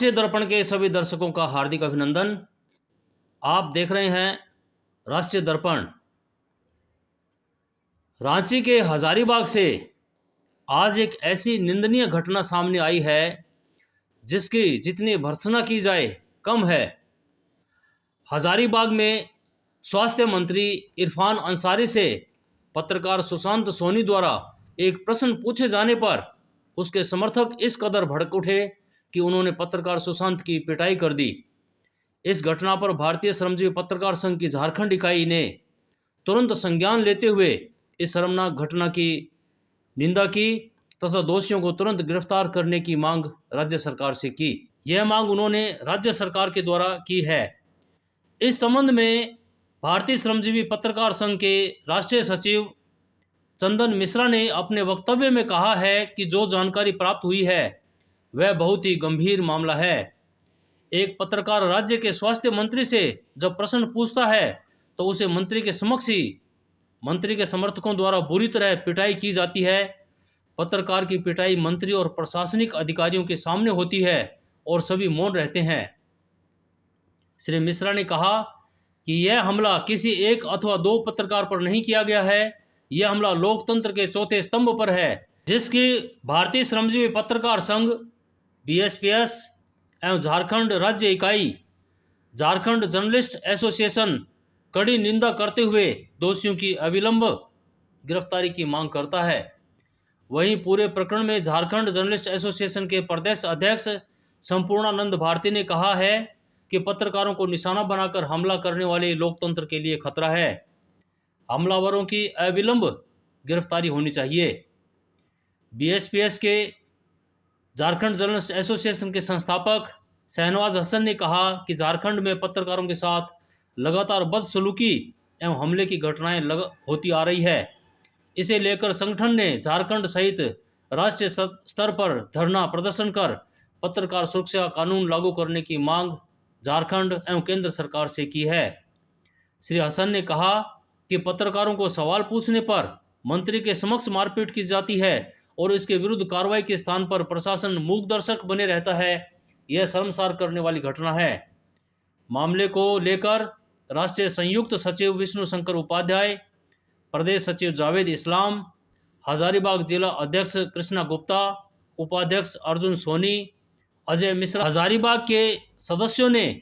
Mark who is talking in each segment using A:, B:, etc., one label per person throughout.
A: राष्ट्रीय दर्पण के सभी दर्शकों का हार्दिक अभिनंदन। आप देख रहे हैं राष्ट्रीय दर्पण। रांची के हजारीबाग से आज एक ऐसी निंदनीय घटना सामने आई है जिसकी जितनी भर्त्सना की जाए कम है। हजारीबाग में स्वास्थ्य मंत्री इरफान अंसारी से पत्रकार सुशांत सोनी द्वारा एक प्रश्न पूछे जाने पर उसके समर्थक इस कदर भड़क उठे कि उन्होंने पत्रकार सुशांत की पिटाई कर दी। इस घटना पर भारतीय श्रमजीवी पत्रकार संघ की झारखंड इकाई ने तुरंत संज्ञान लेते हुए इस शर्मनाक घटना की निंदा की तथा दोषियों को तुरंत गिरफ्तार करने की मांग राज्य सरकार से की। यह मांग उन्होंने राज्य सरकार के द्वारा की है। इस संबंध में भारतीय श्रमजीवी पत्रकार संघ के राष्ट्रीय सचिव चंदन मिश्रा ने अपने वक्तव्य में कहा है कि जो जानकारी प्राप्त हुई है वह बहुत ही गंभीर मामला है। एक पत्रकार राज्य के स्वास्थ्य मंत्री से जब प्रश्न पूछता है तो उसे मंत्री के समक्ष ही मंत्री के समर्थकों द्वारा बुरी तरह पिटाई की जाती है। पत्रकार की पिटाई मंत्री और प्रशासनिक अधिकारियों के सामने होती है और सभी मौन रहते हैं। श्री मिश्रा ने कहा कि यह हमला किसी एक अथवा दो पत्रकार पर नहीं किया गया है, यह हमला लोकतंत्र के चौथे स्तंभ पर है, जिसकी भारतीय श्रमजीवी पत्रकार संघ बीएसपीएस एवं झारखंड राज्य इकाई झारखंड जर्नलिस्ट एसोसिएशन कड़ी निंदा करते हुए दोषियों की अविलंब गिरफ्तारी की मांग करता है। वहीं पूरे प्रकरण में झारखंड जर्नलिस्ट एसोसिएशन के प्रदेश अध्यक्ष संपूर्णानंद भारती ने कहा है कि पत्रकारों को निशाना बनाकर हमला करने वाले लोकतंत्र के लिए खतरा है। हमलावरों की अविलंब गिरफ्तारी होनी चाहिए। बीएसपीएस के झारखंड जर्नलिस्ट एसोसिएशन के संस्थापक शहनवाज हसन ने कहा कि झारखंड में पत्रकारों के साथ लगातार बदसलूकी एवं हमले की घटनाएं होती आ रही है। इसे लेकर संगठन ने झारखंड सहित राष्ट्रीय स्तर पर धरना प्रदर्शन कर पत्रकार सुरक्षा कानून लागू करने की मांग झारखंड एवं केंद्र सरकार से की है। श्री हसन ने कहा कि पत्रकारों को सवाल पूछने पर मंत्री के समक्ष मारपीट की जाती है और इसके विरुद्ध कार्रवाई के स्थान पर प्रशासन मूक दर्शक बने रहता है। यह शर्मसार करने वाली घटना है। मामले को लेकर राष्ट्रीय संयुक्त सचिव विष्णु शंकर उपाध्याय, प्रदेश सचिव जावेद इस्लाम, हजारीबाग जिला अध्यक्ष कृष्णा गुप्ता, उपाध्यक्ष अर्जुन सोनी, अजय मिश्रा, हजारीबाग के सदस्यों ने,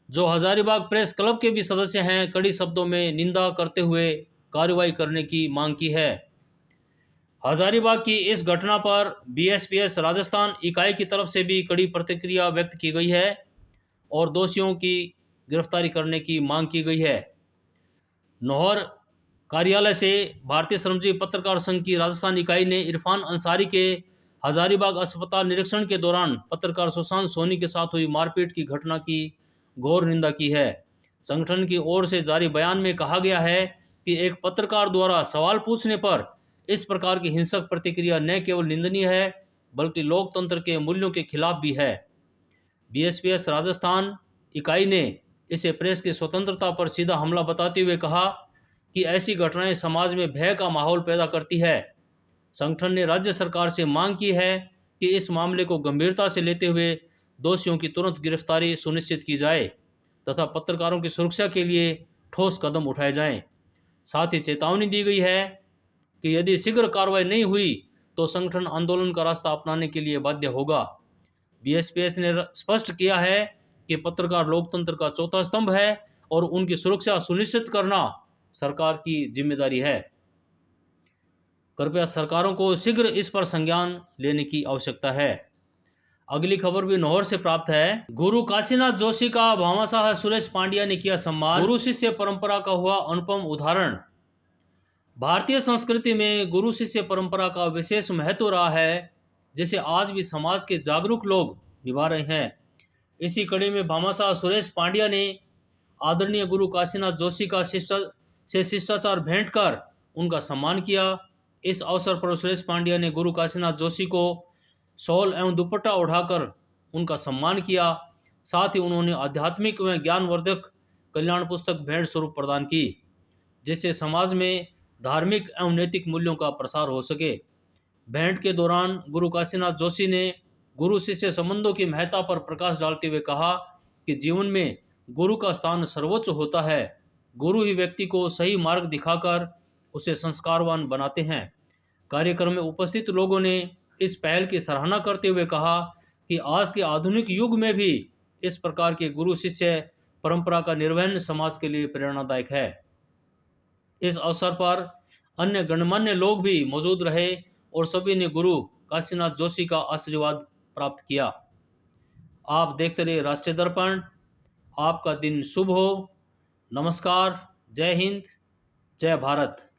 A: जो हजारीबाग प्रेस क्लब के भी सदस्य हैं, कड़ी शब्दों में निंदा करते हुए कार्रवाई करने की मांग की है। हजारीबाग की इस घटना पर बीएसपीएस राजस्थान इकाई की तरफ से भी कड़ी प्रतिक्रिया व्यक्त की गई है और दोषियों की गिरफ्तारी करने की मांग की गई है। नौहर कार्यालय से भारतीय श्रमजीवी पत्रकार संघ की राजस्थान इकाई ने इरफान अंसारी के हजारीबाग अस्पताल निरीक्षण के दौरान पत्रकार सुशांत सोनी के साथ हुई मारपीट की घटना की घोर निंदा की है। संगठन की ओर से जारी बयान में कहा गया है कि एक पत्रकार द्वारा सवाल पूछने पर इस प्रकार की हिंसक प्रतिक्रिया न केवल निंदनीय है बल्कि लोकतंत्र के मूल्यों के खिलाफ भी है। बीएसपीएस राजस्थान इकाई ने इसे प्रेस की स्वतंत्रता पर सीधा हमला बताते हुए कहा कि ऐसी घटनाएं समाज में भय का माहौल पैदा करती है। संगठन ने राज्य सरकार से मांग की है कि इस मामले को गंभीरता से लेते हुए दोषियों की तुरंत गिरफ्तारी सुनिश्चित की जाए तथा पत्रकारों की सुरक्षा के लिए ठोस कदम उठाए जाएं। साथ ही चेतावनी दी गई है कि यदि शीघ्र कार्रवाई नहीं हुई तो संगठन आंदोलन का रास्ता अपनाने के लिए बाध्य होगा। बीएसपीएस ने स्पष्ट किया है कि पत्रकार लोकतंत्र का चौथा स्तंभ है और उनकी सुरक्षा सुनिश्चित करना सरकार की जिम्मेदारी है। कृपया सरकारों को शीघ्र इस पर संज्ञान लेने की आवश्यकता है। अगली खबर भी नौहर से प्राप्त है। गुरु काशीनाथ जोशी का भामाशाह सुरेश पांड्या ने किया सम्मान। गुरु शिष्य परंपरा का हुआ अनुपम उदाहरण। भारतीय संस्कृति में गुरु शिष्य परंपरा का विशेष महत्व रहा है, जिसे आज भी समाज के जागरूक लोग निभा रहे हैं। इसी कड़ी में भामाशाह सुरेश पांड्या ने आदरणीय गुरु काशीनाथ जोशी का शिष्टाचार भेंट कर उनका सम्मान किया। इस अवसर पर सुरेश पांड्या ने गुरु काशीनाथ जोशी को शॉल एवं दुपट्टा ओढ़ाकर उनका सम्मान किया। साथ ही उन्होंने आध्यात्मिक व ज्ञानवर्धक कल्याण पुस्तक भेंट स्वरूप प्रदान की, जिससे समाज में धार्मिक एवं नैतिक मूल्यों का प्रसार हो सके। भेंट के दौरान गुरु काशीनाथ जोशी ने गुरु शिष्य संबंधों की महत्ता पर प्रकाश डालते हुए कहा कि जीवन में गुरु का स्थान सर्वोच्च होता है। गुरु ही व्यक्ति को सही मार्ग दिखाकर उसे संस्कारवान बनाते हैं। कार्यक्रम में उपस्थित लोगों ने इस पहल की सराहना करते हुए कहा कि आज के आधुनिक युग में भी इस प्रकार के गुरु शिष्य परंपरा का निर्वहन समाज के लिए प्रेरणादायक है। इस अवसर पर अन्य गणमान्य लोग भी मौजूद रहे और सभी ने गुरु काशीनाथ जोशी का आशीर्वाद प्राप्त किया। आप देखते रहिए राष्ट्रीय दर्पण। आपका दिन शुभ हो। नमस्कार। जय हिंद। जय भारत।